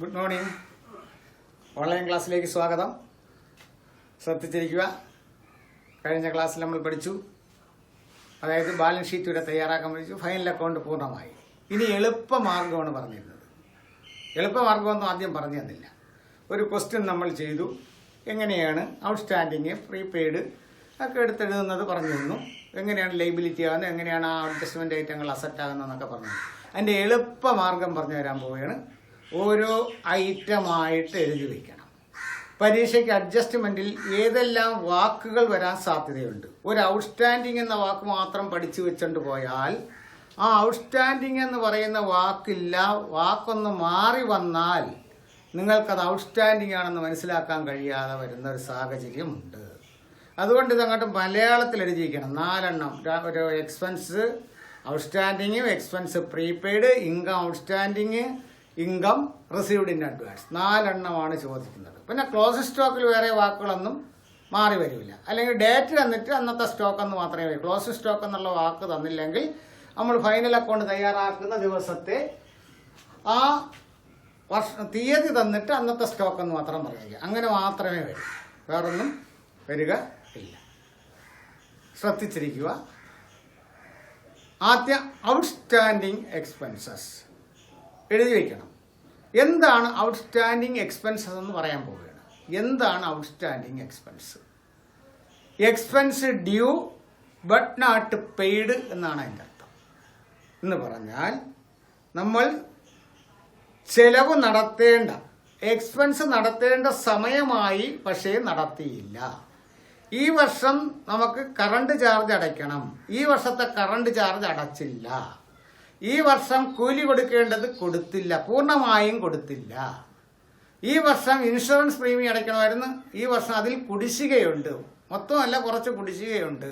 Good morning. Online ക്ലാസ്സിലേക്ക് സ്വാഗതം. ശ്രദ്ധിച്ചിരിക്കുക. കഴിഞ്ഞ ക്ലാസ്സിൽ നമ്മൾ പഠിച്ചു, അതായത് ബാലൻസ് ഷീറ്റ് വരെ തയ്യാറാക്കാൻ പഠിച്ചു. ഫൈനൽ അക്കൗണ്ട് പൂർണ്ണമായി. ഇനി എളുപ്പമാർഗമാണ് പറഞ്ഞിരുന്നത്. എളുപ്പമാർഗമൊന്നും ആദ്യം പറഞ്ഞു തന്നില്ല. ഒരു ക്വസ്റ്റ്യൻ നമ്മൾ ചെയ്തു, എങ്ങനെയാണ് ഔട്ട്സ്റ്റാൻഡിങ്, പ്രീപെയ്ഡ് ഒക്കെ എടുത്തെഴുതുന്നത് പറഞ്ഞു തന്നു. എങ്ങനെയാണ് ലൈബിലിറ്റി ആകുന്നത്, എങ്ങനെയാണ് ആ അഡ്ജസ്റ്റ്മെന്റ് ഐറ്റങ്ങൾ അസറ്റ് ആകുന്നതെന്നൊക്കെ പറഞ്ഞു. അതിൻ്റെ എളുപ്പമാർഗം പറഞ്ഞു തരാൻ പോവുകയാണ്. ഓരോ ഐറ്റമായിട്ട് എഴുതി വയ്ക്കണം. പരീക്ഷയ്ക്ക് അഡ്ജസ്റ്റ്മെന്റിൽ ഏതെല്ലാം വാക്കുകൾ വരാൻ സാധ്യതയുണ്ട്. ഒരു ഔട്ട്സ്റ്റാൻഡിങ് എന്ന വാക്ക് മാത്രം പഠിച്ചു വെച്ചുകൊണ്ട് പോയാൽ ആ ഔട്ട്സ്റ്റാൻഡിങ് എന്ന് പറയുന്ന വാക്കില്ല, വാക്കൊന്ന് മാറി വന്നാൽ നിങ്ങൾക്കത് ഔട്ട്സ്റ്റാൻഡിങ് ആണെന്ന് മനസ്സിലാക്കാൻ കഴിയാതെ വരുന്ന ഒരു സാഹചര്യമുണ്ട്. അതുകൊണ്ട് ഇതങ്ങോട്ട് മലയാളത്തിൽ എഴുതിയിരിക്കണം. 4 എണ്ണം. ഒരു expense outstanding, expense prepaid, income outstanding, income received in advance. 4 എണ്ണമാണ് ചോദിക്കുന്നത്. പിന്നെ ക്ലോസ് സ്റ്റോക്കിൽ വേറെ വാക്കുകളൊന്നും മാറി വരില്ല. അല്ലെങ്കിൽ ഡേറ്റ് തന്നിട്ട് അന്നത്തെ സ്റ്റോക്ക് എന്ന് മാത്രമേ വരൂ. ക്ലോസ് സ്റ്റോക്ക് എന്നുള്ള വാക്ക് തന്നില്ലെങ്കിൽ നമ്മൾ ഫൈനൽ അക്കൗണ്ട് തയ്യാറാക്കുന്ന ദിവസത്തെ ആ തീയതി തന്നിട്ട് അന്നത്തെ സ്റ്റോക്ക് എന്ന് മാത്രം പറയുക. അങ്ങനെ മാത്രമേ വരൂ, വേറൊന്നും വരിക ഇല്ല. ശ്രദ്ധിച്ചിരിക്കുക. ആദ്യം ഔട്ട്സ്റ്റാൻഡിങ് എക്സ്പെൻസസ് എഴുതി വയ്ക്കണം. എന്താണ് ഔട്ട്സ്റ്റാൻഡിങ് എക്സ്പെൻസസ് എന്ന് പറയാൻ പോവുകയാണ്. എന്താണ് outstanding expense? Expense due but not paid എന്നാണ് അതിൻ്റെ അർത്ഥം. എന്ന് പറഞ്ഞാൽ നമ്മൾ ചെലവ് നടത്തേണ്ട, എക്സ്പെൻസ് നടത്തേണ്ട സമയമായി, പക്ഷേ നടത്തിയില്ല. ഈ വർഷം നമുക്ക് കറണ്ട് ചാർജ് അടയ്ക്കണം, ഈ വർഷത്തെ കറണ്ട് ചാർജ് അടച്ചില്ല. ഈ വർഷം കൂലി കൊടുക്കേണ്ടത് കൊടുത്തില്ല, പൂർണ്ണമായും കൊടുത്തില്ല. ഈ വർഷം ഇൻഷുറൻസ് പ്രീമിയം അടയ്ക്കണമായിരുന്നു, ഈ വർഷം അതിൽ കുടിശ്ശികയുണ്ട്, മൊത്തമല്ല കുറച്ച് കുടിശ്ശികയുണ്ട്.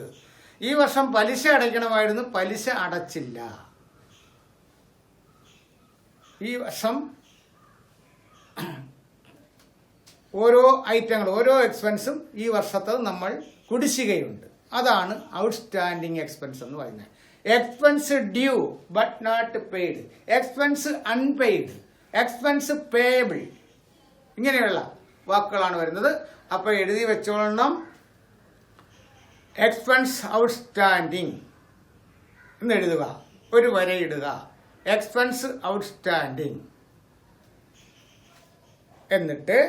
ഈ വർഷം പലിശ അടയ്ക്കണമായിരുന്നു, പലിശ അടച്ചില്ല. ഈ വർഷം ഓരോ ഐറ്റങ്ങൾ, ഓരോ എക്സ്പെൻസും ഈ വർഷത്തെ നമ്മൾ കുടിശ്ശികയുണ്ട്. അതാണ് ഔട്ട്സ്റ്റാൻഡിങ് എക്സ്പെൻസ് എന്ന് പറയുന്നത്. Expense due but not paid, expense unpaid, expense payable, ഇങ്ങനെയുള്ള വാക്കുകളാണ് വരുന്നത്. അപ്പോൾ എഴുതി വെച്ചോളണം. എക്സ്പെൻസ് ഔട്ട്സ്റ്റാൻഡിങ് എന്ന് എഴുതുക, ഒരു വരയിടുക. എക്സ്പെൻസ് ഔട്ട്സ്റ്റാൻഡിങ് എന്നിട്ട്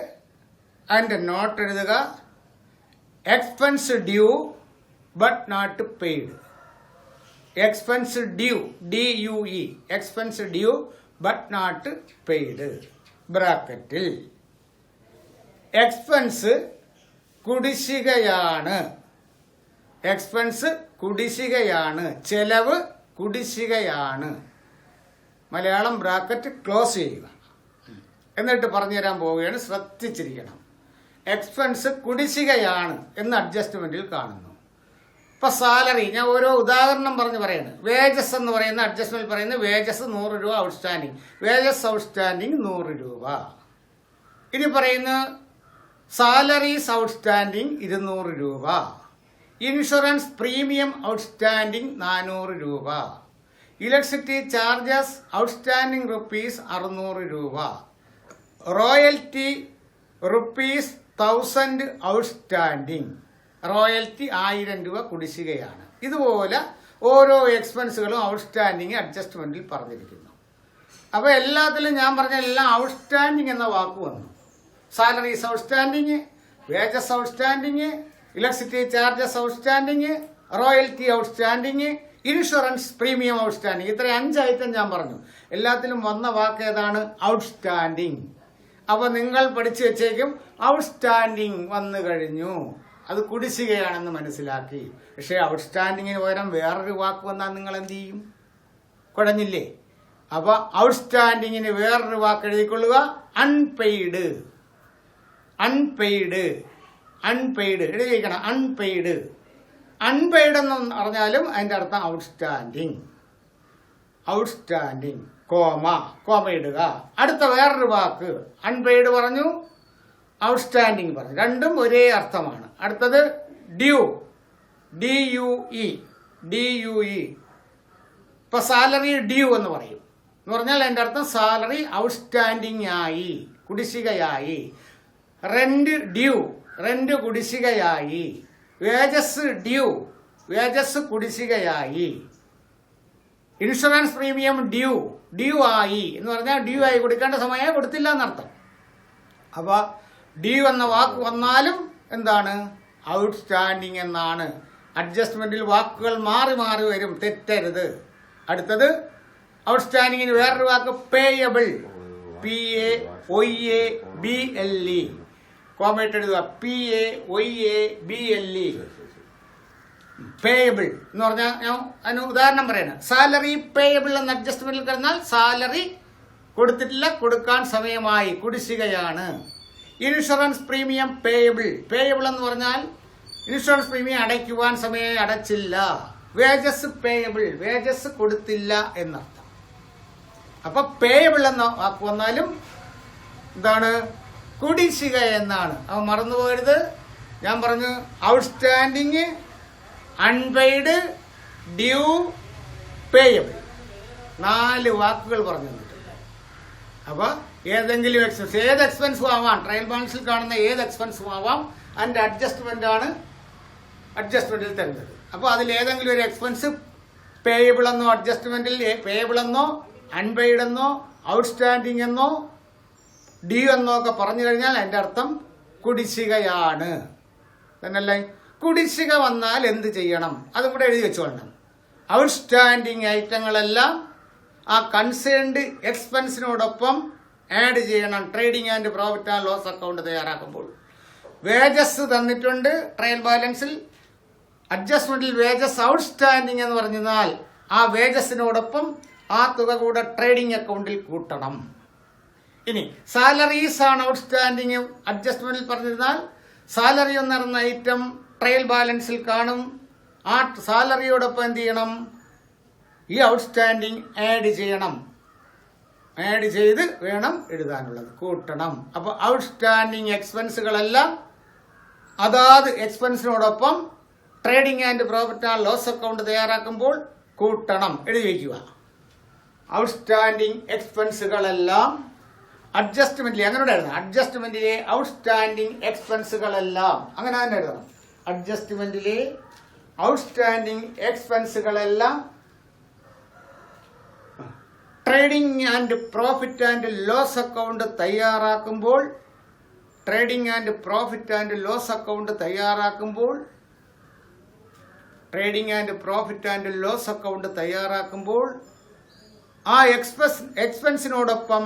അതിൻ്റെ നോട്ട് എഴുതുക. Expense due but not paid, expense due, DUE, expense due but not paid, ബ്രാക്കറ്റിൽ. എക്സ്പെൻസ് കുടിശ്ശികയാണ്, എക്സ്പെൻസ് കുടിശ്ശികയാണ്, ചെലവ് കുടിശ്ശികയാണ്. മലയാളം ബ്രാക്കറ്റ് ക്ലോസ് ചെയ്യുക. എന്നിട്ട് പറഞ്ഞു തരാൻ പോവുകയാണ്. ശ്രദ്ധിച്ചിരിക്കണം. എക്സ്പെൻസ് കുടിശ്ശികയാണ് എന്ന് അഡ്ജസ്റ്റ്മെന്റിൽ കാണുന്നു. ഇപ്പൊ സാലറി, ഞാൻ ഓരോ ഉദാഹരണം പറയാണ്. വേജസ് എന്ന് പറയുന്ന അഡ്ജസ്റ്റ്മെന്റ് പറയുന്നത് വേജസ് 100 രൂപ ഔട്ട്സ്റ്റാൻഡിങ്, വേജസ് ഔട്ട്സ്റ്റാൻഡിങ് 100 രൂപ. ഇനി പറയുന്ന സാലറീസ് ഔട്ട്സ്റ്റാൻഡിങ് 200 രൂപ, ഇൻഷുറൻസ് പ്രീമിയം ഔട്ട്സ്റ്റാൻഡിങ് 400 രൂപ, ഇലക്ട്രിസിറ്റി ചാർജസ് ഔട്ട്സ്റ്റാൻഡിങ് ₹600 രൂപ, റോയൽറ്റി ₹1000 ഔട്ട്സ്റ്റാൻഡിങ്, റോയൽറ്റി 1000 രൂപ കുടിശ്ശികയാണ്. ഇതുപോലെ ഓരോ എക്സ്പെൻസുകളും ഔട്ട്സ്റ്റാൻഡിങ് അഡ്ജസ്റ്റ്മെന്റിൽ പറഞ്ഞിരിക്കുന്നു. അപ്പൊ എല്ലാത്തിലും ഞാൻ പറഞ്ഞ എല്ലാം ഔട്ട്സ്റ്റാൻഡിങ് എന്ന വാക്ക് വന്നു. Salaries outstanding, wages outstanding, electricity charges outstanding, royalty outstanding, insurance premium outstanding. ഇത്ര 5 ഐറ്റം ഞാൻ പറഞ്ഞു. എല്ലാത്തിലും വന്ന വാക്ക് ഏതാണ്? ഔട്ട്സ്റ്റാൻഡിങ്. അപ്പൊ നിങ്ങൾ പഠിച്ചു വെച്ചേക്കും ഔട്ട്സ്റ്റാൻഡിങ് വന്നു കഴിഞ്ഞു, അത് കുടിശ്ശികയാണെന്ന് മനസ്സിലാക്കി. പക്ഷെ ഔട്ട്സ്റ്റാൻഡിങ്ങിന് പകരം വേറൊരു വാക്ക് വന്നാൽ നിങ്ങൾ എന്ത് ചെയ്യും? കുഴഞ്ഞില്ലേ? അപ്പൊ ഔട്ട്സ്റ്റാൻഡിങ്ങിന് വേറൊരു വാക്ക് എഴുതിക്കൊള്ളുക. അൺപെയ്ഡ്, അൺപെയ്ഡ്, അൺപെയ്ഡ് എഴുതി വയ്ക്കണം. അൺപെയ്ഡ്, അൺപെയ്ഡ് എന്ന് പറഞ്ഞാലും അതിന്റെ അർത്ഥം ഔട്ട്സ്റ്റാൻഡിങ്, ഔട്ട്സ്റ്റാൻഡിങ്, കോമ ഇടുക. അടുത്ത വേറൊരു വാക്ക്, അൺപെയ്ഡ് പറഞ്ഞു, ഔട്ട്സ്റ്റാൻഡിങ് പറഞ്ഞു, രണ്ടും ഒരേ അർത്ഥമാണ്. അടുത്തത് ഡ്യൂ, DUE. ഇപ്പൊ സാലറി ഡ്യൂ എന്ന് പറയും. എന്ന് പറഞ്ഞാൽ അതിന്റെ അർത്ഥം സാലറി ഔട്ട്സ്റ്റാൻഡിങ് ആയി, കുടിശ്ശികയായി. റെന്റ് ഡ്യൂ, റെന്റ് കുടിശ്ശികയായി. വേജസ് ഡ്യൂ, വേജസ് കുടിശ്ശികയായി. ഇൻഷുറൻസ് പ്രീമിയം ഡ്യൂ, ഡ്യൂ ആയി എന്ന് പറഞ്ഞാൽ ഡ്യൂ ആയി, കൊടുക്കേണ്ട സമയം കൊടുത്തില്ല എന്നർത്ഥം. അപ്പൊ ഡ്യൂ എന്ന വാക്ക് വന്നാലും എന്താണ്? ഔട്ട്സ്റ്റാൻഡിങ് എന്നാണ്. അഡ്ജസ്റ്റ്മെന്റിൽ വാക്കുകൾ മാറി മാറി വരും, തെറ്റരുത്. അടുത്തത് ഔട്ട്സ്റ്റാൻഡിങ്ങിന് വേറൊരു വാക്ക് പേയബിൾ, PAYABLE, കോമയിട്ട് എഴുതുക, PAYABLE. പേയബിൾ എന്ന് പറഞ്ഞാൽ ഞാൻ അതിന് ഉദാഹരണം പറയണം. സാലറി പേയബിൾ എന്ന അഡ്ജസ്റ്റ്മെന്റിൽ കിടന്നാൽ സാലറി കൊടുത്തിട്ടില്ല, കൊടുക്കാൻ സമയമായി, കുടിശ്ശികയാണ്. ഇൻഷുറൻസ് പ്രീമിയം പേയബിൾ, പേയബിൾ എന്ന് പറഞ്ഞാൽ ഇൻഷുറൻസ് പ്രീമിയം അടയ്ക്കുവാൻ സമയം അടച്ചില്ല. വേജസ് പേയബിൾ, വേജസ് കൊടുത്തില്ല എന്നർത്ഥം. അപ്പൊ പേയബിൾ എന്ന വാക്ക് വന്നാലും എന്താണ്? കുടിശ്ശിക എന്നാണ്. അവ മറന്നുപോകരുത്. ഞാൻ പറഞ്ഞു ഔട്ട്സ്റ്റാൻഡിങ്, അൺപെയ്ഡ്, ഡ്യൂ, പേയബിൾ, 4 വാക്കുകൾ പറഞ്ഞു തന്നിട്ടുണ്ട്. അപ്പൊ ഏതെങ്കിലും എക്സ്പെൻസ്, ഏത് എക്സ്പെൻസും ആവാം, ട്രയൽ ബാലൻസിൽ കാണുന്ന ഏത് എക്സ്പെൻസും ആവാം, അതിന്റെ അഡ്ജസ്റ്റ്മെന്റ് ആണ് അഡ്ജസ്റ്റ്മെന്റിൽ തരുന്നത്. അപ്പൊ അതിൽ ഏതെങ്കിലും ഒരു എക്സ്പെൻസ് പേയബിൾ എന്നോ, അഡ്ജസ്റ്റ്മെന്റിൽ പേയബിൾ എന്നോ, അൺപെയ്ഡ് എന്നോ, ഔട്ട്സ്റ്റാൻഡിങ് എന്നോ, ഡ്യൂ എന്നോ ഒക്കെ പറഞ്ഞു കഴിഞ്ഞാൽ അതിന്റെ അർത്ഥം കുടിശ്ശികയാണ് തന്നല്ലേ. കുടിശ്ശിക വന്നാൽ എന്ത് ചെയ്യണം? അതും കൂടെ എഴുതി വെച്ചോളണം. ഔട്ട്സ്റ്റാൻഡിങ് ഐറ്റങ്ങളെല്ലാം ആ കൺസേൺഡ് എക്സ്പെൻസിനോടൊപ്പം ആഡ് ചെയ്യണം trading and profit and loss account തയ്യാറാക്കുമ്പോൾ. വേജസ് തന്നിട്ടുണ്ട് ട്രയൽ ബാലൻസിൽ. അഡ്ജസ്റ്റ്മെന്റിൽ വേജസ് ഔട്ട്സ്റ്റാൻഡിങ് എന്ന് പറഞ്ഞാൽ ആ വേജസിനോടൊപ്പം ആ തുക കൂടെ ട്രേഡിംഗ് അക്കൗണ്ടിൽ കൂട്ടണം. ഇനി സാലറീസ് ആണ് ഔട്ട്സ്റ്റാൻഡിങ് അഡ്ജസ്റ്റ്മെന്റിൽ പറഞ്ഞിരുന്നാൽ സാലറി എന്ന് പറയുന്ന ഐറ്റം ട്രയൽ ബാലൻസിൽ കാണും. ആ സാലറിയോടൊപ്പം എന്ത് ചെയ്യണം? ഈ ഔട്ട്സ്റ്റാൻഡിങ് ആഡ് ചെയ്യണം. ആഡ് ചെയ്ത് വേണം എഴുതാനുള്ളത്, കൂട്ടണം. അപ്പൊ ഔട്ട്സ്റ്റാൻഡിങ് എക്സ്പെൻസുകളെല്ലാം അതാത് എക്സ്പെൻസിനോടൊപ്പം trading and profit and loss account തയ്യാറാക്കുമ്പോൾ കൂട്ടണം, എഴുതി വയ്ക്കുക. ഔട്ട്സ്റ്റാൻഡിങ് എക്സ്പെൻസുകളെല്ലാം അഡ്ജസ്റ്റ്മെന്റിലെ അങ്ങനെ എഴുതണം. അഡ്ജസ്റ്റ്മെന്റിലെ ഔട്ട്സ്റ്റാൻഡിങ് എക്സ്പെൻസുകളെല്ലാം അങ്ങനെ തന്നെ എഴുതണം. അഡ്ജസ്റ്റ്മെന്റിലെ ഔട്ട്സ്റ്റാൻഡിങ് എക്സ്പെൻസുകളെല്ലാം trading and profit and loss account തയ്യാറാക്കുമ്പോൾ, trading and profit and loss account തയ്യാറാക്കുമ്പോൾ, trading and profit and loss account തയ്യാറാക്കുമ്പോൾ ആ എക്സ്പെൻസിനോടൊപ്പം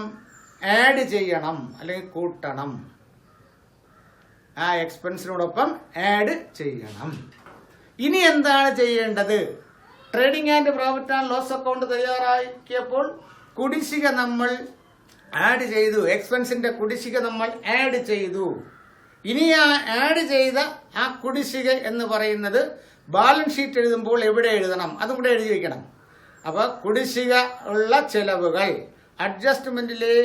ആഡ് ചെയ്യണം അല്ലെങ്കിൽ കൂട്ടണം. ആ എക്സ്പെൻസിനോടൊപ്പം ആഡ് ചെയ്യണം. ഇനി എന്താണ് ചെയ്യേണ്ടത്? Trading and profit and loss account തയ്യാറാക്കിയപ്പോൾ കുടിശ്ശിക നമ്മൾ ആഡ് ചെയ്തു, എക്സ്പെൻസിന്റെ കുടിശ്ശിക നമ്മൾ ആഡ് ചെയ്തു. ഇനി ആ ആഡ് ചെയ്ത ആ കുടിശ്ശിക എന്ന് പറയുന്നത് ബാലൻസ് ഷീറ്റ് എഴുതുമ്പോൾ എവിടെ എഴുതണം? അതും കൂടെ എഴുതി വെക്കണം. അപ്പൊ കുടിശ്ശിക ഉള്ള ചെലവുകൾ അഡ്ജസ്റ്റ്മെന്റിലെ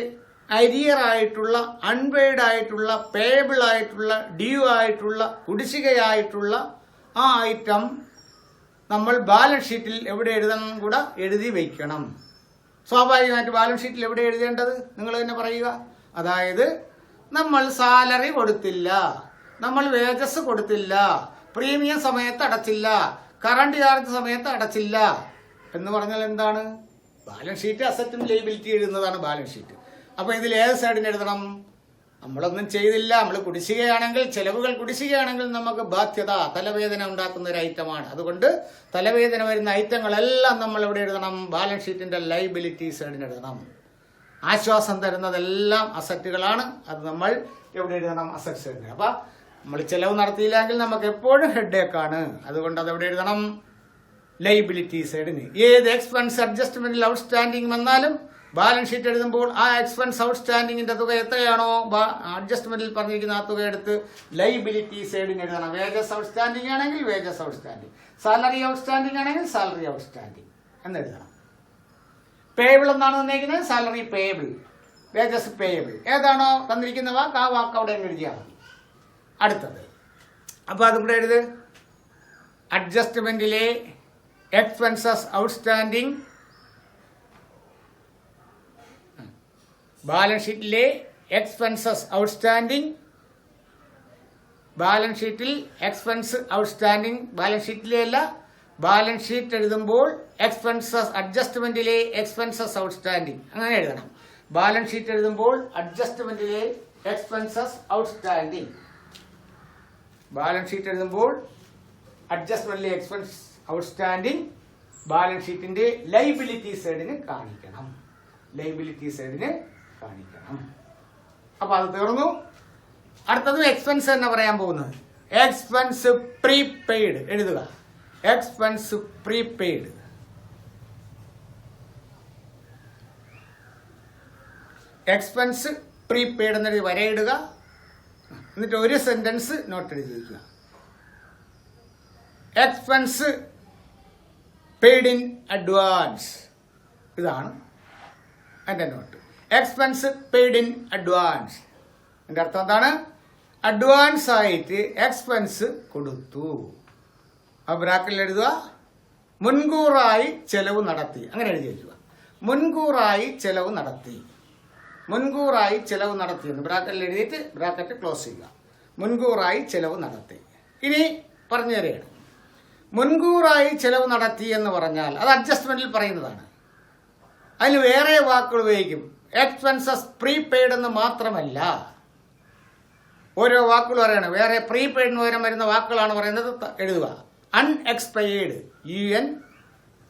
അരിയർ ആയിട്ടുള്ള, അൺപെയ്ഡ് ആയിട്ടുള്ള, പേയബിൾ ആയിട്ടുള്ള, ഡ്യൂ ആയിട്ടുള്ള, കുടിശ്ശികയായിട്ടുള്ള ആ ഐറ്റം നമ്മൾ ബാലൻസ് ഷീറ്റിൽ എവിടെ എഴുതണം കൂടെ എഴുതി വയ്ക്കണം. സ്വാഭാവികമായിട്ട് ബാലൻസ് ഷീറ്റിൽ എവിടെ എഴുതേണ്ടത് നിങ്ങൾ തന്നെ പറയുക. അതായത് നമ്മൾ സാലറി കൊടുത്തില്ല, നമ്മൾ വേജസ് കൊടുത്തില്ല, പ്രീമിയം സമയത്ത് അടച്ചില്ല, കറണ്ട് ചാർജ് സമയത്ത് അടച്ചില്ല എന്ന് പറഞ്ഞാൽ എന്താണ്? ബാലൻസ് ഷീറ്റ് അസറ്റും ലയബിലിറ്റി എഴുതുന്നതാണ് ബാലൻസ് ഷീറ്റ്. അപ്പൊ ഇതിൽ ഏത് സൈഡിന് എഴുതണം? നമ്മളൊന്നും ചെയ്തില്ല, നമ്മൾ കുടിശ്ശികയാണെങ്കിൽ, ചെലവുകൾ കുടിശ്ശികയാണെങ്കിൽ നമുക്ക് ബാധ്യത, തലവേദന ഉണ്ടാക്കുന്ന ഒരു ഐറ്റമാണ്. അതുകൊണ്ട് തലവേദന വരുന്ന ഐറ്റങ്ങളെല്ലാം നമ്മൾ എവിടെ എഴുതണം? ബാലൻസ് ഷീറ്റിന്റെ ലയബിലിറ്റി സൈഡിന് എഴുതണം. ആശ്വാസം തരുന്നതെല്ലാം അസറ്റുകളാണ്, അത് നമ്മൾ എവിടെ എഴുതണം? അസറ്റ് സൈഡിന്. അപ്പൊ നമ്മൾ ചെലവ് നടത്തിയില്ലെങ്കിൽ നമുക്ക് എപ്പോഴും ഹെഡേക്കാണ്. അതുകൊണ്ട് അത് എവിടെ എഴുതണം? ലയബിലിറ്റി സൈഡിന്. ഏത് എക്സ്പെൻസ് അഡ്ജസ്റ്റ്മെന്റിൽ ഔട്ട്സ്റ്റാൻഡിംഗ് വന്നാലും ബാലൻസ് ഷീറ്റ് എഴുതുമ്പോൾ ആ എക്സ്പെൻസ് ഔട്ട്സ്റ്റാൻഡിങ്ങിന്റെ തുക എത്രയാണോ അഡ്ജസ്റ്റ്മെന്റിൽ പറഞ്ഞിരിക്കുന്ന ആ തുക എടുത്ത് ലയബിലിറ്റി സൈഡിന് എഴുതണം. വേജസ് ഔട്ട്സ്റ്റാൻഡിംഗ് ആണെങ്കിൽ വേജസ് ഔട്ട്സ്റ്റാൻഡിംഗ്, സാലറി ഔട്ട്സ്റ്റാൻഡിംഗ് ആണെങ്കിൽ സാലറി ഔട്ട്സ്റ്റാൻഡിംഗ് എന്ന് എഴുതണം. പേയബിൾ എന്നാണ് തന്നിരിക്കുന്നത്, സാലറി പേയബിൾ, വേജസ് പേയബിൾ. ഏതാണോ തന്നിരിക്കുന്ന വാക്ക് ആ വാക്ക് അവിടെ എഴുതിയാൽ മതി. അടുത്തത് അപ്പൊ അതും കൂടെ എഴുത്. അഡ്ജസ്റ്റ്മെന്റിലെ എക്സ്പെൻസസ് ഔട്ട്സ്റ്റാൻഡിംഗ്, ബാലൻസ് ഷീറ്റിലെ എക്സ്പെൻസസ് ഔട്ട്സ്റ്റാൻഡിംഗ്, ബാലൻസ് ഷീറ്റിൽ എക്സ്പെൻസ് ഔട്ട്സ്റ്റാൻഡിംഗ്, ബാലൻസ് ഷീറ്റിലെ അല്ല, ബാലൻസ് ഷീറ്റ് എഴുതുമ്പോൾ എക്സ്പെൻസസ് അഡ്ജസ്റ്റ്മെന്റിലെ എക്സ്പെൻസസ് ഔട്ട്സ്റ്റാൻഡിംഗ് അങ്ങനെ എഴുതണം. ബാലൻസ് ഷീറ്റ് എഴുതുമ്പോൾ അഡ്ജസ്റ്റ്മെന്റിലെ എക്സ്പെൻസസ് ഔട്ട്സ്റ്റാൻഡിംഗ്, ബാലൻസ് ഷീറ്റ് എഴുതുമ്പോൾ അഡ്ജസ്റ്റ്മെന്റിലെ എക്സ്പെൻസ് ഔട്ട്സ്റ്റാൻഡിംഗ് ബാലൻസ് ഷീറ്റിന്റെ ലൈബിലിറ്റി സൈഡിന് കാണിക്കണം, ലൈബിലിറ്റി സൈഡിന് കാണിക്കണം. അപ്പൊ അത് തീർന്നു. അടുത്തത് എക്സ്പെൻസ് തന്നെ പറയാൻ പോകുന്നത്. എക്സ്പെൻസ് പ്രീപെയ്ഡ് എഴുതുക. എക്സ്പെൻസ് പ്രീപെയ്ഡ്, എക്സ്പെൻസ് പ്രീപെയ്ഡ് എന്നെഴുതി വരയിടുക. എന്നിട്ട് ഒരു സെന്റൻസ് നോട്ട് എഴുതി വയ്ക്കുക. എക്സ്പെൻസ് പെയ്ഡ് ഇൻ അഡ്വാൻസ്, ഇതാണ് എൻ്റെ note. Expense paid in advance, എൻ്റെ അർത്ഥം എന്താണ്? അഡ്വാൻസ് ആയിട്ട് എക്സ്പെൻസ് കൊടുത്തു. ആ ബ്രാക്കറ്റിൽ എഴുതുക മുൻകൂറായി ചെലവ് നടത്തി, അങ്ങനെ എഴുതി വയ്ക്കുക. മുൻകൂറായി ചെലവ് നടത്തി, മുൻകൂറായി ചെലവ് നടത്തി എന്ന് ബ്രാക്കറ്റിൽ എഴുതിയിട്ട് ബ്രാക്കറ്റ് ക്ലോസ് ചെയ്യുക. മുൻകൂറായി ചെലവ് നടത്തി. ഇനി പറഞ്ഞു തരികയാണ്. മുൻകൂറായി ചെലവ് നടത്തി എന്ന് പറഞ്ഞാൽ അത് അഡ്ജസ്റ്റ്മെന്റിൽ പറയുന്നതാണ്. അതിന് വേറെ വാക്കുകൾ ഉപയോഗിക്കും. എക്സ്പെൻസസ് പ്രീപെയ്ഡ് എന്ന് മാത്രമല്ല, ഓരോ വാക്കുകൾ പറയണം. വേറെ പ്രീപെയ്ഡിന് പകരം വരുന്ന വാക്കുകളാണ് പറയുന്നത്. എഴുതുക. Unexpired,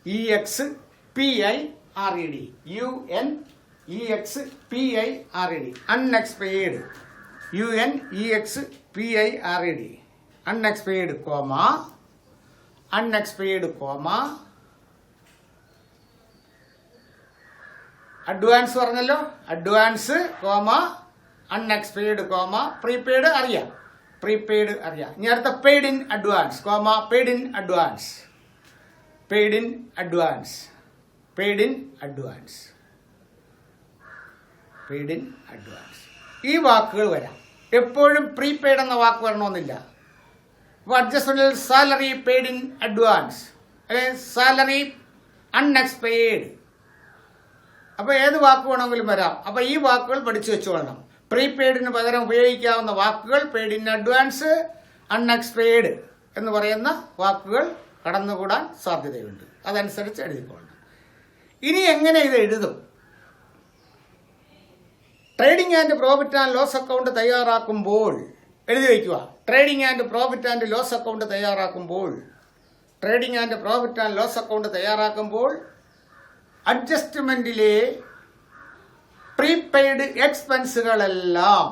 UNEXPIRED, UNEXPIRED, unexpired, UNEXPIRED, unexpired comma, unexpired comma, advance പറഞ്ഞല്ലോ, advance comma, unexpired comma, prepaid അറിയാം, പ്രീപെയ്ഡ് അറിയാം. ഇനി അടുത്ത paid in advance comma, paid in advance, paid in advance, paid in advance, paid in advance. ഈ വാക്കുകൾ വരാം. എപ്പോഴും prepaid എന്ന വാക്ക് വരണമെന്നില്ല. അപ്പോൾ അഡ്ജസ്റ്റ്മെന്റിൽ സാലറി പെയ്ഡ് ഇൻ അഡ്വാൻസ്, അല്ലെങ്കിൽ സാലറി അൺഎക്സ്പെയ്ഡ്. അപ്പോൾ ഏത് വാക്ക് വേണമെങ്കിലും വരാം. അപ്പോൾ ഈ വാക്കുകൾ പഠിച്ചു വെച്ചുകൊള്ളണം. പ്രീപെയ്ഡിന് പകരം ഉപയോഗിക്കാവുന്ന വാക്കുകൾ പെയ്ഡ് ഇൻ അഡ്വാൻസ്, അൺഎക്സ്പെയ്ഡ് എന്ന് പറയുന്ന വാക്കുകൾ കടന്നുകൂടാൻ സാധ്യതയുണ്ട്. അതനുസരിച്ച് എഴുതിക്കൊള്ളണം. ഇനി എങ്ങനെ ഇത് എഴുതും? Trading and profit and loss account തയ്യാറാക്കുമ്പോൾ എഴുതി വയ്ക്കുക. Trading and profit and loss account തയ്യാറാക്കുമ്പോൾ, trading and profit and loss account തയ്യാറാക്കുമ്പോൾ അഡ്ജസ്റ്റ്മെന്റിലെ പ്രീപെയ്ഡ് എക്സ്പെൻസുകളെല്ലാം,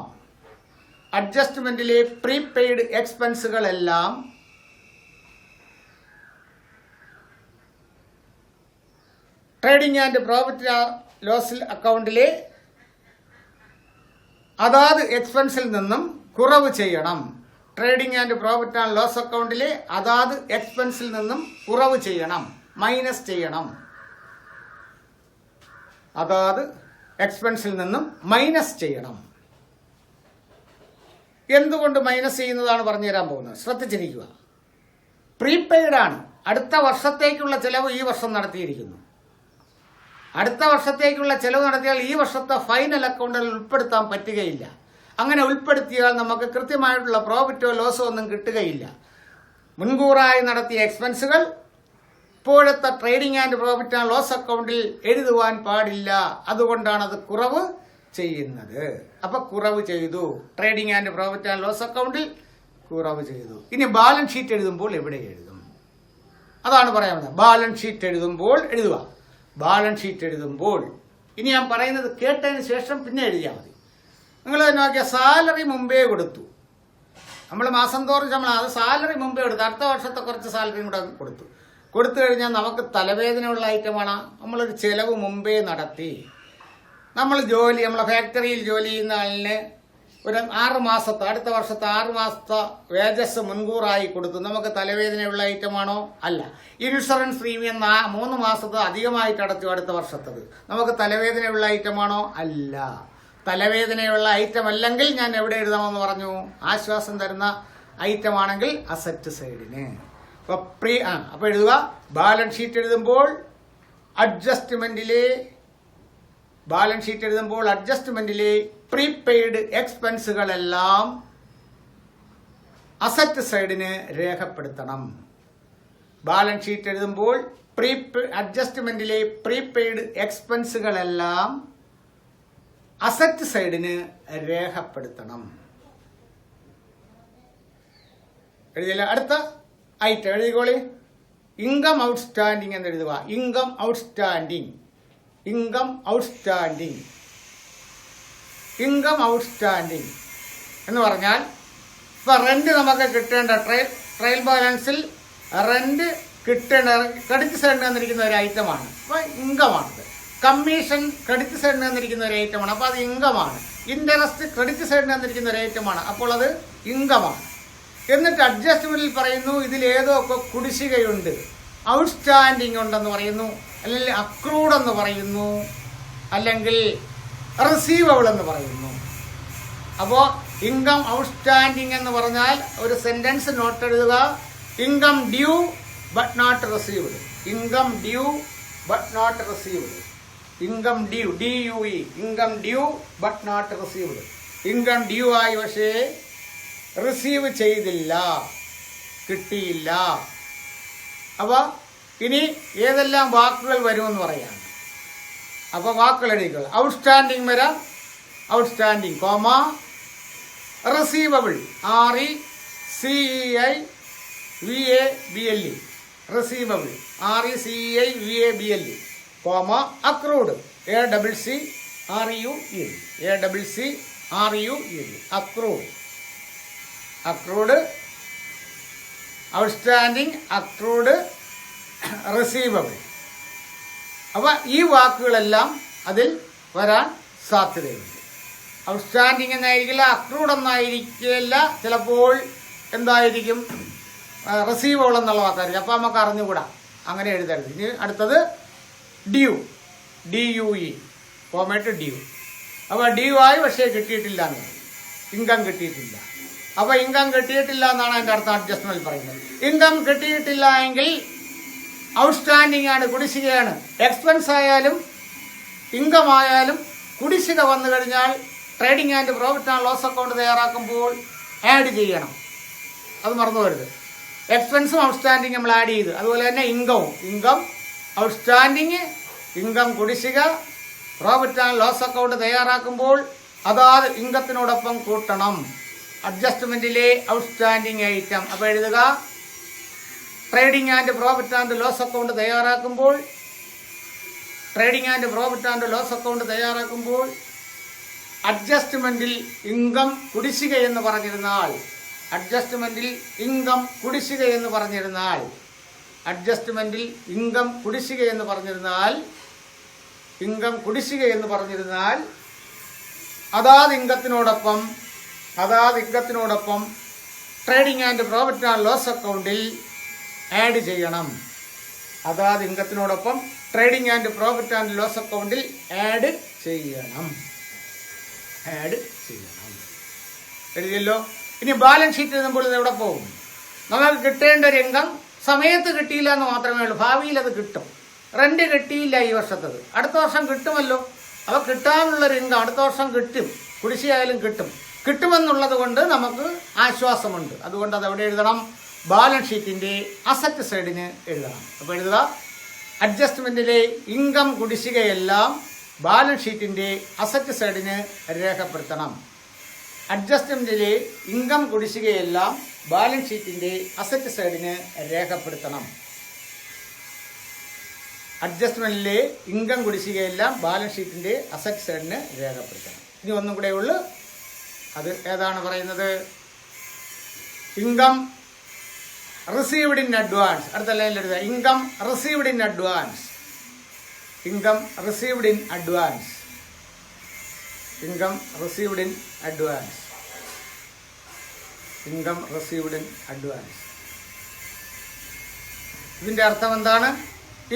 അഡ്ജസ്റ്റ്മെന്റിലെ പ്രീപെയ്ഡ് എക്സ്പെൻസുകളെല്ലാം ട്രേഡിംഗ് ആൻഡ് പ്രോഫിറ്റ് ലോസ് അക്കൗണ്ടിലെ അതാത് എക്സ്പെൻസിൽ നിന്നും കുറവ് ചെയ്യണം. Trading and profit and loss അക്കൗണ്ടിലെ അതാത് എക്സ്പെൻസിൽ നിന്നും കുറവ് ചെയ്യണം, മൈനസ് ചെയ്യണം. അതാത് എക്സ്പെൻസിൽ നിന്നും മൈനസ് ചെയ്യണം. എന്തുകൊണ്ട് മൈനസ് ചെയ്യുന്നതാണ് പറഞ്ഞു തരാൻ പോകുന്നത്. ശ്രദ്ധിച്ചിരിക്കുക. പ്രീപെയ്ഡ് ആണ്. അടുത്ത വർഷത്തേക്കുള്ള ചെലവ് ഈ വർഷം നടത്തിയിരിക്കുന്നു. അടുത്ത വർഷത്തേക്കുള്ള ചെലവ് നടത്തിയാൽ ഈ വർഷത്തെ ഫൈനൽ അക്കൗണ്ടിൽ ഉൾപ്പെടുത്താൻ പറ്റുകയില്ല. അങ്ങനെ ഉൾപ്പെടുത്തിയാൽ നമുക്ക് കൃത്യമായിട്ടുള്ള പ്രോഫിറ്റോ ലോസോ ഒന്നും കിട്ടുകയില്ല. മുൻകൂറായി നടത്തിയ എക്സ്പെൻസുകൾ ഇപ്പോഴത്തെ trading and profit and loss അക്കൗണ്ടിൽ എഴുതുവാൻ പാടില്ല. അതുകൊണ്ടാണ് അത് കുറവ് ചെയ്യുന്നത്. അപ്പൊ കുറവ് ചെയ്തു. Trading and profit and loss അക്കൗണ്ടിൽ കുറവ് ചെയ്തു. ഇനി ബാലൻസ് ഷീറ്റ് എഴുതുമ്പോൾ എവിടെ എഴുതും? അതാണ് പറയാനുള്ളത്. ബാലൻസ് ഷീറ്റ് എഴുതുമ്പോൾ എഴുതുക. ബാലൻസ് ഷീറ്റ് എഴുതുമ്പോൾ ഇനി ഞാൻ പറയുന്നത് കേട്ടതിന് ശേഷം പിന്നെ എഴുതിയാൽ മതി. നിങ്ങൾ നോക്കിയ സാലറി മുമ്പേ കൊടുത്തു. നമ്മൾ മാസം തോറും ശമ്പളം, അത് സാലറി മുമ്പേ കൊടുത്തു. അടുത്ത വർഷത്തെ കുറച്ച് സാലറിയും കൂടെ കൊടുത്തു കഴിഞ്ഞാൽ നമുക്ക് തലവേദനയുള്ള ഐറ്റമാണ്. നമ്മളൊരു ചെലവ് മുമ്പേ നടത്തി. നമ്മളെ ഫാക്ടറിയിൽ ജോലി ചെയ്യുന്ന ആളിന് ഒരു 6 മാസത്തെ, അടുത്ത വർഷത്തെ 6 മാസത്തെ വേജസ് മുൻകൂറായി കൊടുത്തു. നമുക്ക് തലവേദനയുള്ള ഐറ്റമാണോ? അല്ല. ഇൻഷുറൻസ് പ്രീമിയം 3 മാസത്തെ അധികമായിട്ട് അടച്ചു അടുത്ത വർഷത്തത്. നമുക്ക് തലവേദനയുള്ള ഐറ്റമാണോ? അല്ല. തലവേദനയുള്ള ഐറ്റം അല്ലെങ്കിൽ ഞാൻ എവിടെ എഴുതാമെന്ന് പറഞ്ഞു? ആശ്വാസം തരുന്ന ഐറ്റം ആണെങ്കിൽ അസറ്റ് സൈഡിന്. അപ്പൊ എഴുതുക. ബാലൻസ് ഷീറ്റ് എഴുതുമ്പോൾ അഡ്ജസ്റ്റ്മെന്റിലെ പ്രീപെയ്ഡ് എക്സ്പെൻസുകളെല്ലാം അസറ്റ് സൈഡിന് രേഖപ്പെടുത്തണം. ബാലൻസ് ഷീറ്റ് എഴുതുമ്പോൾ അഡ്ജസ്റ്റ്മെന്റിലെ പ്രീപെയ്ഡ് എക്സ്പെൻസുകളെല്ലാം അസറ്റ് സൈഡിന് രേഖപ്പെടുത്തണം. എഴുതിയല്ല. അടുത്ത ഐറ്റം എഴുതിക്കോളി. ഇൻകം ഔട്ട്സ്റ്റാൻഡിങ് എന്ന് എഴുതുക. Income outstanding, income outstanding, income outstanding എന്ന് പറഞ്ഞാൽ ഇപ്പൊ റെന്റ് നമുക്ക് കിട്ടേണ്ട ട്രയൽ ബാലൻസിൽ റെന്റ് കിട്ടേണ്ട ക്രെഡിറ്റ് സൈഡിന് തന്നിരിക്കുന്ന ഒരു ഐറ്റമാണ്. അപ്പൊ ഇൻകമാണത്. കമ്മീഷൻ ക്രെഡിറ്റ് സൈഡിന് തന്നിരിക്കുന്ന ഒരു ഐറ്റമാണ്. അപ്പൊ അത് ഇൻകമാണ്. ഇൻട്രസ്റ്റ് ക്രെഡിറ്റ് സൈഡിന് തന്നിരിക്കുന്ന ഒരു ഐറ്റമാണ്. അപ്പോൾ അത് ഇൻകമാണ്. എന്നിട്ട് അഡ്ജസ്റ്റ്മെന്റിൽ പറയുന്നു ഇതിലേതൊക്കെ കുടിശ്ശികയുണ്ട്, ഔട്ട്സ്റ്റാൻഡിങ് ഉണ്ടെന്ന് പറയുന്നു, അല്ലെങ്കിൽ അക്രൂഡ് എന്ന് പറയുന്നു, അല്ലെങ്കിൽ റിസീവബിൾ എന്ന് പറയുന്നു. അപ്പോ ഇൻകം ഔട്ട്സ്റ്റാൻഡിങ് എന്ന് പറഞ്ഞാൽ ഒരു സെന്റൻസ് നോട്ട് എഴുതുക. Income due but not received, income due but not received, income due DUE, income due but not received. Income due ആയി പക്ഷേ റിസീവ് ചെയ്തില്ല, കിട്ടിയില്ല. അപ്പൊ ഇനി ഏതെല്ലാം വാക്കുകൾ വരുമെന്ന് പറയാം. അപ്പൊ വാക്കുകൾ എഴുതിക്കുക. ഔട്ട്സ്റ്റാൻഡിങ് വരാം, outstanding comma receivable RECEIVABLE, receivable RECEIVABLE comma accrued ACCRUED, accrued, accrued, outstanding, accrued, receivable. അപ്പൊ ഈ വാക്കുകളെല്ലാം അതിൽ വരാൻ സാധ്യതയുണ്ട്. ഔട്ട്സ്റ്റാൻഡിങ് എന്നായിരിക്കില്ല, അക്രൂഡ് എന്നായിരിക്കില്ല, ചിലപ്പോൾ എന്തായിരിക്കും റിസീവബിൾ എന്നുള്ള വാക്കായിരിക്കും. അപ്പൊ നമുക്ക് അറിഞ്ഞുകൂടാ, അങ്ങനെ എഴുതരുത്. ഇനി അടുത്തത് ഡ്യൂ, DUE കോമേറ്റ് ഡ്യൂ. അപ്പൊ ഡ്യൂ ആയി പക്ഷേ കിട്ടിയിട്ടില്ല എന്ന്, ഇൻകം കിട്ടിയിട്ടില്ല. അപ്പൊ ഇൻകം കിട്ടിയിട്ടില്ല എന്നാണ് അതിന്റെ അർത്ഥം അഡ്ജസ്റ്റ്മെന്റ് പറയുന്നത്. ഇൻകം കിട്ടിയിട്ടില്ല എങ്കിൽ ഔട്ട്സ്റ്റാൻഡിങ് ആണ്, കുടിശ്ശികയാണ്. എക്സ്പെൻസ് ആയാലും ഇൻകം ആയാലും കുടിശ്ശിക വന്നു കഴിഞ്ഞാൽ trading and profit and loss account തയ്യാറാക്കുമ്പോൾ ആഡ് ചെയ്യണം. അത് മറന്നു വരുത്. എക്സ്പെൻസും ഔട്ട്സ്റ്റാൻഡിങ് നമ്മൾ ആഡ് ചെയ്ത്, അതുപോലെ തന്നെ ഇൻകവും, ഇൻകം ഔട്ട്സ്റ്റാൻഡിങ്, ഇൻകം കുടിശ്ശിക, പ്രോഫിറ്റ് ആൻഡ് ലോസ് അക്കൗണ്ട് തയ്യാറാക്കുമ്പോൾ അതാത് ഇൻകത്തിനോടൊപ്പം കൂട്ടണം. അഡ്ജസ്റ്റ്മെന്റിലെ ഔട്ട്സ്റ്റാൻഡിങ് ഐറ്റം. അപ്പൊ എഴുതുക. Trading and profit and loss account തയ്യാറാക്കുമ്പോൾ, trading and profit and loss account തയ്യാറാക്കുമ്പോൾ അഡ്ജസ്റ്റ്മെന്റിൽ ഇൻകം കുടിശ്ശിക എന്ന് പറഞ്ഞിരുന്നാൽ, അഡ്ജസ്റ്റ്മെന്റിൽ ഇൻകം കുടിശ്ശിക എന്ന് പറഞ്ഞിരുന്നാൽ, അഡ്ജസ്റ്റ്മെന്റിൽ ഇൻകം കുടിശ്ശിക എന്ന് പറഞ്ഞിരുന്നാൽ, ഇൻകം കുടിശ്ശിക എന്ന് പറഞ്ഞിരുന്നാൽ അതാത് ഇൻകത്തിനോടൊപ്പം trading and profit and loss അക്കൗണ്ടിൽ ആഡ് ചെയ്യണം. അതാത് ഇൻകത്തിനോടൊപ്പം trading and profit and loss അക്കൗണ്ടിൽ ആഡ് ചെയ്യണം. എഴുതിയല്ലോ. ഇനി ബാലൻസ് ഷീറ്റ് എഴുതുമ്പോൾ ഇത് എവിടെ പോകും? നമുക്ക് കിട്ടേണ്ട ഒരു ഇൻകം സമയത്ത് കിട്ടിയില്ല എന്ന് മാത്രമേ ഉള്ളൂ. ഭാവിയിൽ അത് കിട്ടും. റെന്റ് കിട്ടിയില്ല ഈ വർഷത്തത്, അടുത്ത വർഷം കിട്ടുമല്ലോ. അപ്പൊ കിട്ടാനുള്ളൊരു ഇൻകം അടുത്ത വർഷം കിട്ടും, കുടിശ്ശിയായാലും കിട്ടുമെന്നുള്ളത് കൊണ്ട് നമുക്ക് ആശ്വാസമുണ്ട്. അതുകൊണ്ട് അത് എവിടെ എഴുതണം? ബാലൻസ് ഷീറ്റിന്റെ അസറ്റ് സൈഡിന് എഴുതണം. അപ്പൊ എഴുതുക. അഡ്ജസ്റ്റ്മെന്റിലെ ഇൻകം കുടിശ്ശികയെല്ലാം ബാലൻസ് ഷീറ്റിന്റെ അസറ്റ് സൈഡിന് രേഖപ്പെടുത്തണം. അഡ്ജസ്റ്റ്മെന്റിലെ ഇൻകം കുടിശ്ശികയെല്ലാം ബാലൻസ് ഷീറ്റിന്റെ അസറ്റ് സൈഡിന് രേഖപ്പെടുത്തണം. അഡ്ജസ്റ്റ്മെന്റിലെ ഇൻകം കുടിശ്ശികയെല്ലാം ബാലൻസ് ഷീറ്റിന്റെ അസറ്റ് സൈഡിന് രേഖപ്പെടുത്തണം. ഇനി ഒന്നും കൂടെ ഉള്ളു. അത് ഏതാണ് പറയുന്നത്? Income received in advance. അടുത്ത ലൈനിൽ എഴുതുക. Income received in advance, income received in advance, income received in advance, income received in advance. ഇതിന്റെ അർത്ഥം എന്താണ്?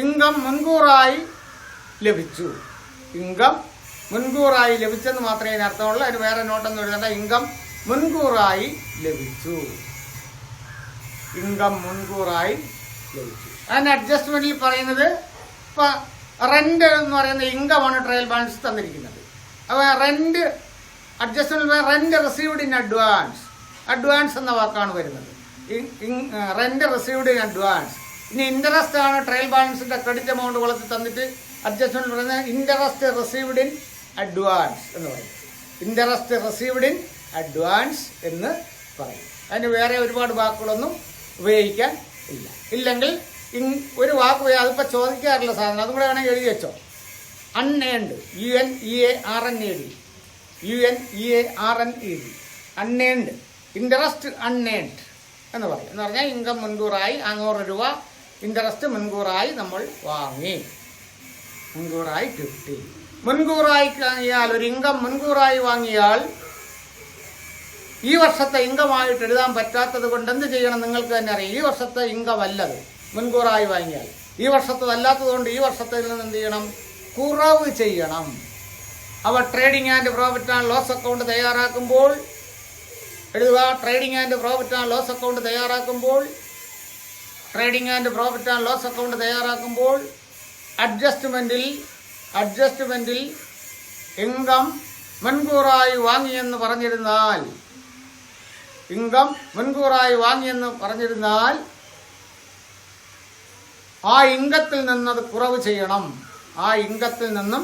ഇൻകം മുൻകൂറായി ലഭിച്ചു. ഇൻകം മുൻകൂറായി ലഭിച്ചെന്ന് മാത്രമേ ഇതിന് അർത്ഥമുള്ളൂ. അതിന് വേറെ നോട്ടൊന്നും എഴുതണ്ട. ഇൻകം മുൻകൂറായി ലഭിച്ചു, ഇൻകം മുൻകൂറായി ലഭിച്ചു. അതിന് അഡ്ജസ്റ്റ്മെന്റിൽ പറയുന്നത് ഇപ്പൊ റെന്റ് എന്ന് പറയുന്ന ഇൻകമാണ് ട്രയൽ ബാലൻസ് തന്നിരിക്കുന്നത്. അപ്പൊ rent adjustment rent received in advance. Advance എന്ന വാക്കാണ് വരുന്നത്. Rent received in advance. ഇനി ഇൻട്രസ്റ്റ് ആണ് ട്രയൽ ബാലൻസിന്റെ ക്രെഡിറ്റ് എമൗണ്ട് കൊളത്തി തന്നിട്ട് അഡ്ജസ്റ്റ്മെന്റ് പറയുന്നത് ഇൻട്രസ്റ്റ് റിസീവ്ഡ് ഇൻ അഡ്വാൻസ് എന്ന് പറയും. ഇൻട്രസ്റ്റ് റിസീവ്ഡ് ഇൻ അഡ്വാൻസ് എന്ന് പറയും. അതിന് വേറെ ഒരുപാട് വാക്കുകളൊന്നും ഉപയോഗിക്കാൻ ഇല്ലെങ്കിൽ ഒരു വാക്ക് അതിപ്പോൾ ചോദിക്കാറില്ല സാധനം, അതും കൂടെ വേണമെങ്കിൽ എഴുതി വെച്ചോ. Unearned, UNEARNED, UNEARNED, unearned. Interest unearned എന്ന് പറയും. എന്ന് പറഞ്ഞാൽ ഇൻകം മുൻകൂറായി 500 രൂപ ഇൻട്രസ്റ്റ് മുൻകൂറായി നമ്മൾ വാങ്ങി, മുൻകൂറായി കിട്ടി. മുൻകൂറായി വാങ്ങിയാൽ, ഒരു ഇൻകം മുൻകൂറായി വാങ്ങിയാൽ ഈ വർഷത്തെ ഇൻകമായിട്ട് എഴുതാൻ പറ്റാത്തത് കൊണ്ട് എന്ത് ചെയ്യണം നിങ്ങൾക്ക് തന്നെ അറിയാം. ഈ വർഷത്തെ ഇൻകം അല്ലത് മുൻകൂറായി വാങ്ങിയാൽ. ഈ വർഷത്തല്ലാത്തത് കൊണ്ട് ഈ വർഷത്തിൽ നിന്ന് എന്ത് ചെയ്യണം? കുറവ് ചെയ്യണം. അവ trading and profit and loss account തയ്യാറാക്കുമ്പോൾ എഴുതുക. Trading and profit and loss account തയ്യാറാക്കുമ്പോൾ അഡ്ജസ്റ്റ്മെന്റിൽ ഇൻകം മുൻകൂറായി വാങ്ങിയെന്ന് പറഞ്ഞിരുന്നാൽ ആ ഇംഗത്തിൽ നിന്നത് കുറവ് ചെയ്യണം. ഇംഗത്തിൽ നിന്നും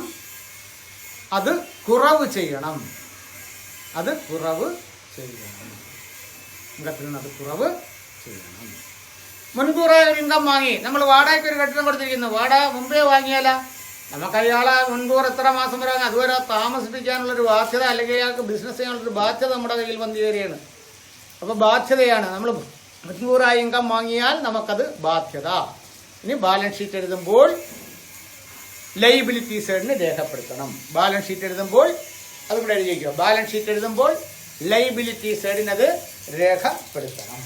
അത് കുറവ് ചെയ്യണം. മുൻകൂറായി ഒരു ഇൻകം വാങ്ങി. നമ്മൾ വാടകയ്ക്ക് ഒരു കെട്ടിടം കൊടുത്തിരിക്കുന്നു. വാടക മുമ്പേ വാങ്ങിയാല നമുക്ക് അയാളെ മുൻകൂർ എത്ര മാസം വരെ അതുവരെ താമസിപ്പിക്കാനുള്ളൊരു ബാധ്യത, അല്ലെങ്കിൽ അയാൾക്ക് ബിസിനസ് ചെയ്യാനുള്ളൊരു ബാധ്യത നമ്മുടെ കയ്യിൽ വന്നു കയറിയാണ്. അപ്പോൾ ബാധ്യതയാണ്. നമ്മൾ മുൻകൂറായി ഇൻകം വാങ്ങിയാൽ നമുക്കത് ബാധ്യത. ഇനി ബാലൻസ് ഷീറ്റ് എഴുതുമ്പോൾ ലയബിലിറ്റി സൈഡിന് രേഖപ്പെടുത്തണം. ബാലൻസ് ഷീറ്റ് എഴുതുമ്പോൾ അതും കൂടെ എഴുതിയിരിക്കുക. ബാലൻസ് ഷീറ്റ് എഴുതുമ്പോൾ ലയബിലിറ്റി സൈഡിനത് രേഖപ്പെടുത്തണം.